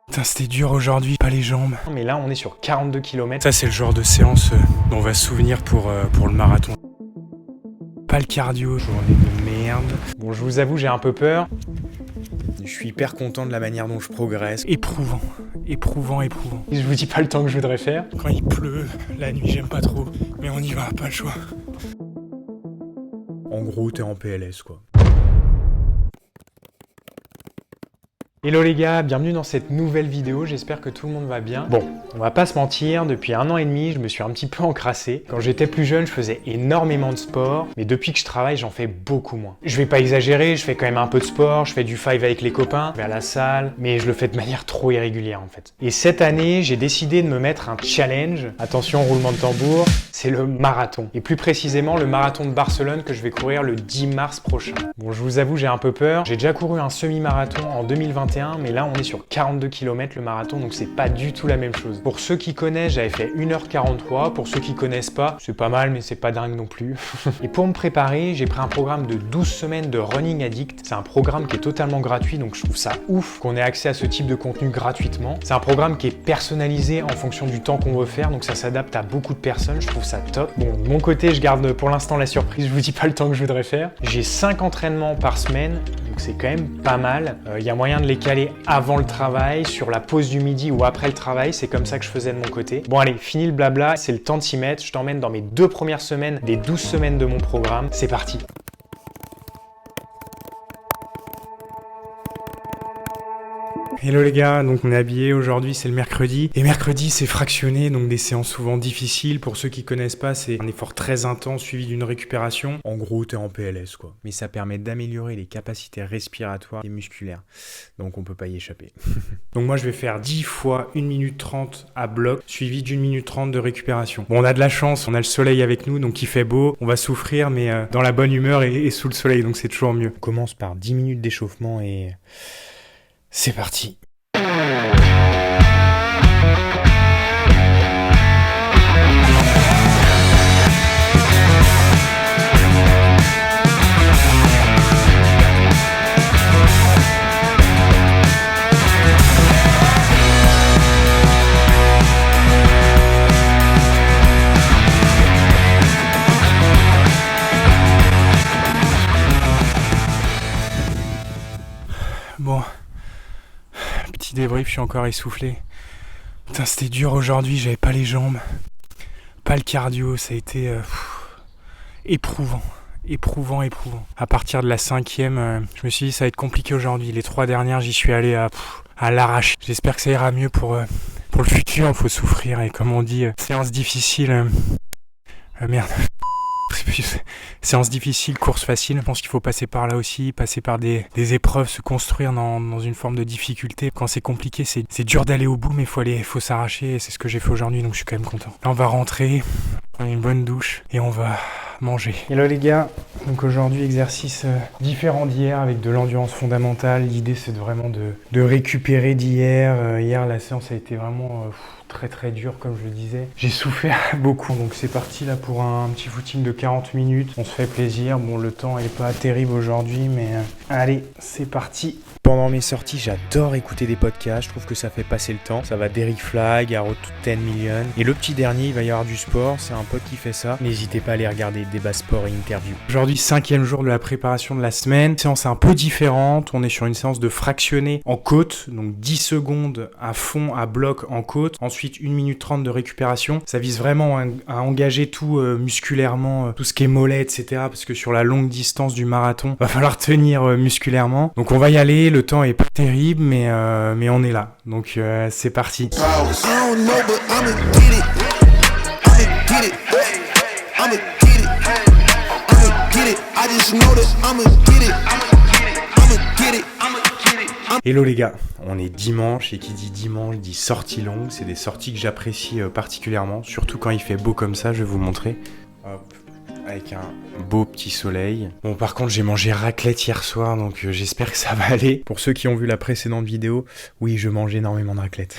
Putain, c'était dur aujourd'hui, pas les jambes. Mais là, on est sur 42 km. Ça, c'est le genre de séance dont on va se souvenir pour le marathon. Pas le cardio, journée de merde. Bon, je vous avoue, j'ai un peu peur. Je suis hyper content de la manière dont je progresse. Éprouvant. Je vous dis pas le temps que je voudrais faire. Quand il pleut, la nuit, j'aime pas trop. Mais on y va, pas le choix. En gros, t'es en PLS, quoi. Hello les gars, bienvenue dans cette nouvelle vidéo, j'espère que tout le monde va bien. Bon, on va pas se mentir, depuis 1 an et demi, je me suis un petit peu encrassé. Quand j'étais plus jeune, je faisais énormément de sport, mais depuis que je travaille, j'en fais beaucoup moins. Je vais pas exagérer, je fais quand même un peu de sport, je fais du 5 avec les copains, je vais à la salle, mais je le fais de manière trop irrégulière en fait. Et cette année, j'ai décidé de me mettre un challenge. Attention, roulement de tambour, c'est le marathon. Et plus précisément, le marathon de Barcelone que je vais courir le 10 mars prochain. Bon, je vous avoue, j'ai un peu peur. J'ai déjà couru un semi-marathon en 2021, mais là, on est sur 42 km le marathon, donc c'est pas du tout la même chose. Pour ceux qui connaissent, j'avais fait 1h43. Pour ceux qui connaissent pas, c'est pas mal, mais c'est pas dingue non plus. Et pour me préparer, j'ai pris un programme de 12 semaines de Running Addict. C'est un programme qui est totalement gratuit, donc je trouve ça ouf qu'on ait accès à ce type de contenu gratuitement. C'est un programme qui est personnalisé en fonction du temps qu'on veut faire, donc ça s'adapte à beaucoup de personnes. Je trouve ça top. Bon, de mon côté, je garde pour l'instant la surprise. Je vous dis pas le temps que je voudrais faire. J'ai 5 entraînements par semaine. Donc c'est quand même pas mal. Il y a moyen de les caler avant le travail, sur la pause du midi ou après le travail. C'est comme ça que je faisais de mon côté. Bon allez, fini le blabla, c'est le temps de s'y mettre. Je t'emmène dans mes 2 premières semaines des 12 semaines de mon programme. C'est parti. Hello les gars, donc on est habillés, aujourd'hui c'est le mercredi. Et mercredi c'est fractionné, donc des séances souvent difficiles. Pour ceux qui connaissent pas, c'est un effort très intense suivi d'une récupération. En gros, t'es en PLS quoi. Mais ça permet d'améliorer les capacités respiratoires et musculaires. Donc on peut pas y échapper. Donc moi je vais faire 10 fois 1 minute 30 à bloc, suivi d'1 minute 30 de récupération. Bon, on a de la chance, on a le soleil avec nous, donc il fait beau. On va souffrir, mais dans la bonne humeur et sous le soleil, donc c'est toujours mieux. On commence par 10 minutes d'échauffement et... c'est parti. Bon, petit débrief, je suis encore essoufflé. Putain, c'était dur aujourd'hui, j'avais pas les jambes, pas le cardio, ça a été éprouvant. À partir de la 5e, je me suis dit ça va être compliqué aujourd'hui. Les 3 dernières, j'y suis allé à l'arrache. J'espère que ça ira mieux pour le futur, il faut souffrir. Et comme on dit, séance difficile... merde. Séance difficile, course facile. Je pense qu'il faut passer par là aussi, passer par des épreuves, se construire dans une forme de difficulté. Quand c'est compliqué, c'est dur d'aller au bout, mais il faut s'arracher. Et c'est ce que j'ai fait aujourd'hui, donc je suis quand même content. Là, on va rentrer, prendre une bonne douche et on va manger. Hello les gars, donc aujourd'hui exercice différent d'hier avec de l'endurance fondamentale. L'idée c'est vraiment de récupérer d'hier. Hier la séance a été vraiment... très dur comme je le disais. J'ai souffert beaucoup, donc c'est parti là pour un petit footing de 40 minutes. On se fait plaisir. Bon, le temps est pas terrible aujourd'hui, mais allez, c'est parti. Pendant mes sorties, j'adore écouter des podcasts. Je trouve que ça fait passer le temps. Ça va d'Eric Flag à Road to 10 Million. Et le petit dernier, il va y avoir du sport. C'est un pote qui fait ça. N'hésitez pas à aller regarder débat sport et interview. Aujourd'hui, 5e jour de la préparation de la semaine. Séance un peu différente. On est sur une séance de fractionné en côte. Donc 10 secondes à fond, à bloc en côte. Ensuite, 1 minute 30 de récupération. Ça vise vraiment à engager tout musculairement, tout ce qui est mollet, etc. Parce que sur la longue distance du marathon, va falloir tenir musculairement. Donc on va y aller. Le temps est pas terrible, mais on est là. Donc c'est parti. Hello les gars, on est dimanche et qui dit dimanche dit sortie longue. C'est des sorties que j'apprécie particulièrement, surtout quand il fait beau comme ça, je vais vous montrer. Hop. Avec un beau petit soleil. Bon, par contre, j'ai mangé raclette hier soir, donc j'espère que ça va aller. Pour ceux qui ont vu la précédente vidéo, oui, je mange énormément de raclette.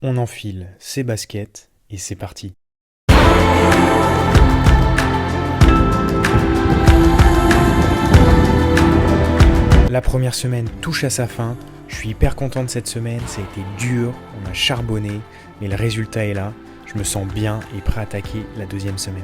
On enfile ses baskets et c'est parti. La première semaine touche à sa fin. Je suis hyper content de cette semaine, ça a été dur, on a charbonné, mais le résultat est là. Je me sens bien et prêt à attaquer la deuxième semaine.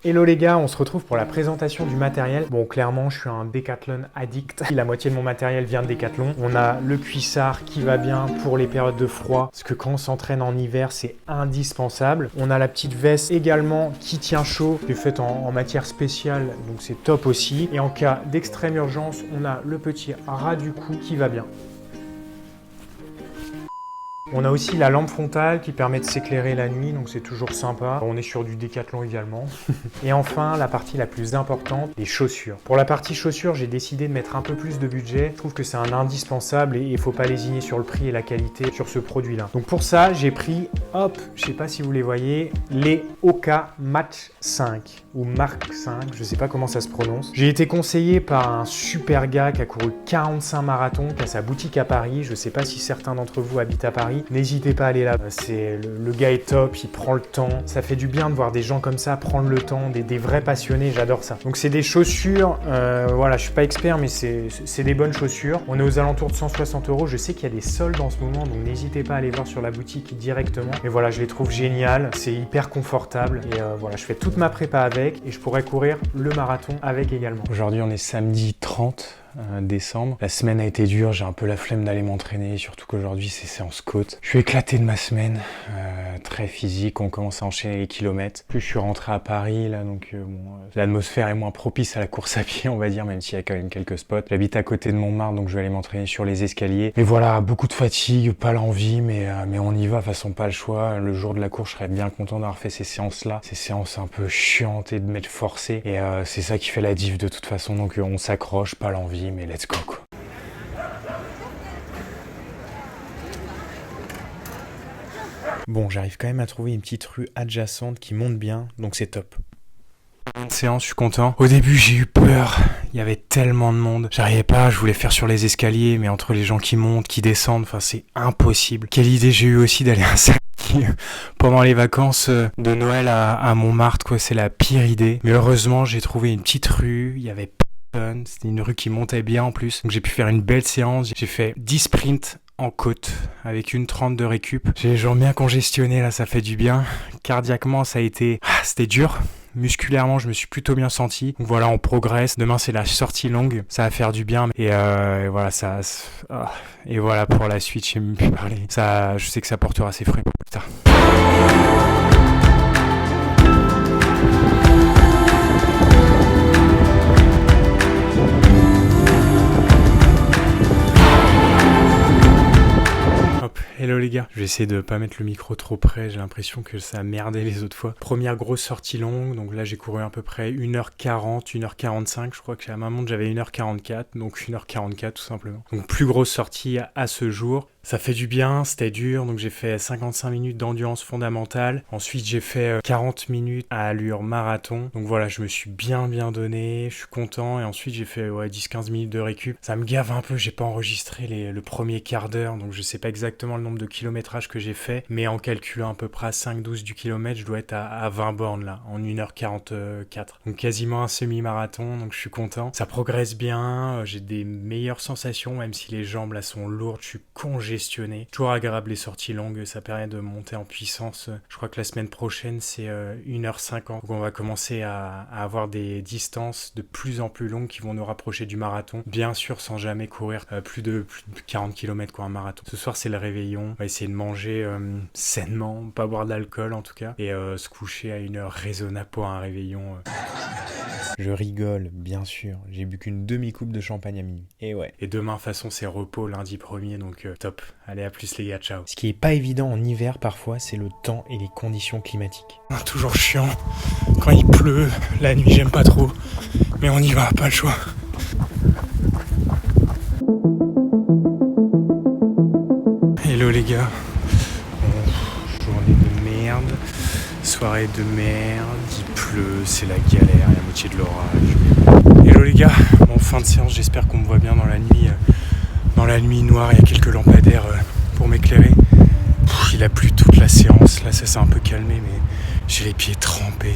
Hello les gars, on se retrouve pour la présentation du matériel. Bon, clairement, je suis un Decathlon addict. La moitié de mon matériel vient de Decathlon. On a le cuissard qui va bien pour les périodes de froid, parce que quand on s'entraîne en hiver, c'est indispensable. On a la petite veste également qui tient chaud, qui est faite en matière spéciale, donc c'est top aussi. Et en cas d'extrême urgence, on a le petit ras du cou qui va bien. On a aussi la lampe frontale qui permet de s'éclairer la nuit, donc c'est toujours sympa. On est sur du Decathlon également. Et enfin, la partie la plus importante, les chaussures. Pour la partie chaussures, j'ai décidé de mettre un peu plus de budget. Je trouve que c'est un indispensable et il ne faut pas lésigner sur le prix et la qualité sur ce produit-là. Donc pour ça, j'ai pris, hop, je ne sais pas si vous les voyez, les Hoka Match 5 ou Mark 5, je ne sais pas comment ça se prononce. J'ai été conseillé par un super gars qui a couru 45 marathons, qui a sa boutique à Paris. Je ne sais pas si certains d'entre vous habitent à Paris. N'hésitez pas à aller là, le gars est top, il prend le temps. Ça fait du bien de voir des gens comme ça prendre le temps, des vrais passionnés, j'adore ça. Donc c'est des chaussures, voilà, je suis pas expert mais c'est des bonnes chaussures. On est aux alentours de 160 €. Je sais qu'il y a des soldes en ce moment, donc n'hésitez pas à aller voir sur la boutique directement. Et voilà, je les trouve géniales, c'est hyper confortable. Et voilà, je fais toute ma prépa avec et je pourrais courir le marathon avec également. Aujourd'hui on est samedi 30 décembre. La semaine a été dure, j'ai un peu la flemme d'aller m'entraîner, surtout qu'aujourd'hui c'est séance côte. Je suis éclaté de ma semaine, très physique, on commence à enchaîner les kilomètres. Puis je suis rentré à Paris là, donc l'atmosphère est moins propice à la course à pied on va dire, même s'il y a quand même quelques spots. J'habite à côté de Montmartre, donc je vais aller m'entraîner sur les escaliers. Mais voilà, beaucoup de fatigue, pas l'envie, mais on y va, de toute façon pas le choix. Le jour de la course, je serais bien content d'avoir fait ces séances là, ces séances un peu chiantes et de m'être forcé. Et c'est ça qui fait la diff de toute façon, donc on s'accroche, pas l'envie. Mais let's go quoi. Bon, j'arrive quand même à trouver une petite rue adjacente qui monte bien, donc c'est top. Une séance, je suis content. Au début, j'ai eu peur. Il y avait tellement de monde. J'arrivais pas, je voulais faire sur les escaliers, mais entre les gens qui montent, qui descendent, enfin c'est impossible. Quelle idée j'ai eu aussi d'aller à un samedi pendant les vacances de Noël à Montmartre, quoi, c'est la pire idée. Mais heureusement, j'ai trouvé une petite rue, il y avait c'était une rue qui montait bien en plus, donc j'ai pu faire une belle séance. J'ai fait 10 sprints en côte avec une 30 de récup. J'ai les jambes bien congestionnées là, ça fait du bien. Cardiaquement ça a été... c'était dur. Musculairement je me suis plutôt bien senti. Donc voilà, on progresse. Demain c'est la sortie longue, ça va faire du bien. Et voilà, ça... Et voilà pour la suite, je sais même plus parler. Ça, je sais que ça portera ses fruits plus tard. Hello les gars, je vais essayer de pas mettre le micro trop près, j'ai l'impression que ça a merdé les autres fois. Première grosse sortie longue, donc là j'ai couru à peu près 1h40, 1h45, je crois que à ma montre j'avais 1h44, donc 1h44 tout simplement. Donc plus grosse sortie à ce jour. Ça fait du bien, c'était dur, donc j'ai fait 55 minutes d'endurance fondamentale. Ensuite, j'ai fait 40 minutes à allure marathon. Donc voilà, je me suis bien donné, je suis content. Et ensuite, j'ai fait 10-15 minutes de récup. Ça me gave un peu, j'ai pas enregistré le premier quart d'heure, donc je sais pas exactement le nombre de kilométrages que j'ai fait. Mais en calculant à peu près à 5-12 du kilomètre, je dois être à 20 bornes là, en 1h44. Donc quasiment un semi-marathon, donc je suis content. Ça progresse bien, j'ai des meilleures sensations, même si les jambes là sont lourdes, je suis congestionné. Toujours agréable les sorties longues, ça permet de monter en puissance. Je crois que la semaine prochaine c'est 1h50. Donc on va commencer à avoir des distances de plus en plus longues qui vont nous rapprocher du marathon. Bien sûr sans jamais courir plus de 40 km quoi, un marathon. Ce soir c'est le réveillon, on va essayer de manger sainement, pas boire d'alcool en tout cas, et se coucher à une heure raisonnable pour un réveillon. Je rigole, bien sûr, j'ai bu qu'une demi-coupe de champagne à minuit. Et ouais. Et demain, de toute façon, c'est repos lundi 1er, donc top. Allez, à plus les gars, ciao. Ce qui est pas évident en hiver parfois, c'est le temps et les conditions climatiques. Toujours chiant, quand il pleut, la nuit j'aime pas trop, mais on y va, pas le choix. Hello les gars. Journée de merde, soirée de merde, il pleut, c'est la galère, il y a la moitié de l'orage. Hello les gars, bon, fin de séance, j'espère qu'on me voit bien dans la nuit. Dans la nuit noire, il y a quelques lampadaires pour m'éclairer. Il a plu toute la séance, là ça s'est un peu calmé, mais j'ai les pieds trempés.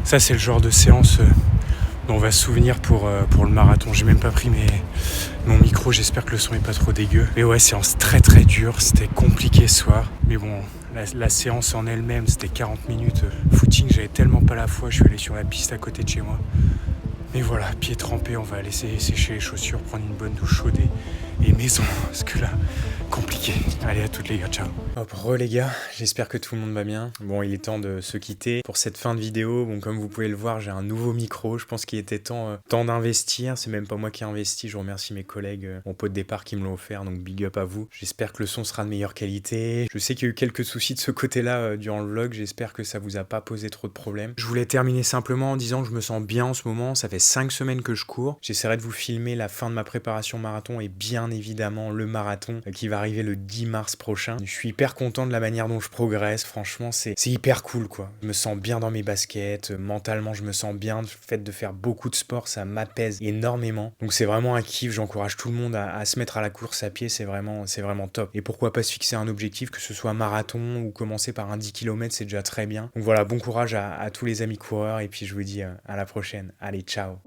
Ça c'est le genre de séance on va se souvenir pour le marathon. J'ai même pas pris mon micro, j'espère que le son est pas trop dégueu. Mais ouais, séance très très dure, c'était compliqué ce soir. Mais bon, la séance en elle-même, c'était 40 minutes. Footing, j'avais tellement pas la foi, je suis allé sur la piste à côté de chez moi. Mais voilà, pieds trempés, on va laisser sécher les chaussures, prendre une bonne douche chaude et maison, parce que là, compliqué. Allez, à toutes les gars, ciao. Hop, les gars, j'espère que tout le monde va bien. Bon, il est temps de se quitter pour cette fin de vidéo. Bon, comme vous pouvez le voir, j'ai un nouveau micro. Je pense qu'il était temps d'investir. C'est même pas moi qui ai investi. Je remercie mes collègues, mon pot de départ qui me l'ont offert, donc big up à vous. J'espère que le son sera de meilleure qualité. Je sais qu'il y a eu quelques soucis de ce côté-là durant le vlog. J'espère que ça vous a pas posé trop de problèmes. Je voulais terminer simplement en disant que je me sens bien en ce moment. Ça fait 5 semaines que je cours. J'essaierai de vous filmer la fin de ma préparation marathon et bien évidemment le marathon qui va arriver le 10 mars prochain. Je suis hyper content de la manière dont je progresse. Franchement, c'est hyper cool, quoi. Je me sens bien dans mes baskets. Mentalement, je me sens bien. Le fait de faire beaucoup de sport, ça m'apaise énormément. Donc c'est vraiment un kiff. J'encourage tout le monde à se mettre à la course à pied. C'est vraiment top. Et pourquoi pas se fixer un objectif, que ce soit marathon ou commencer par un 10 km, c'est déjà très bien. Donc voilà, bon courage à tous les amis coureurs. Et puis je vous dis à la prochaine. Allez, ciao.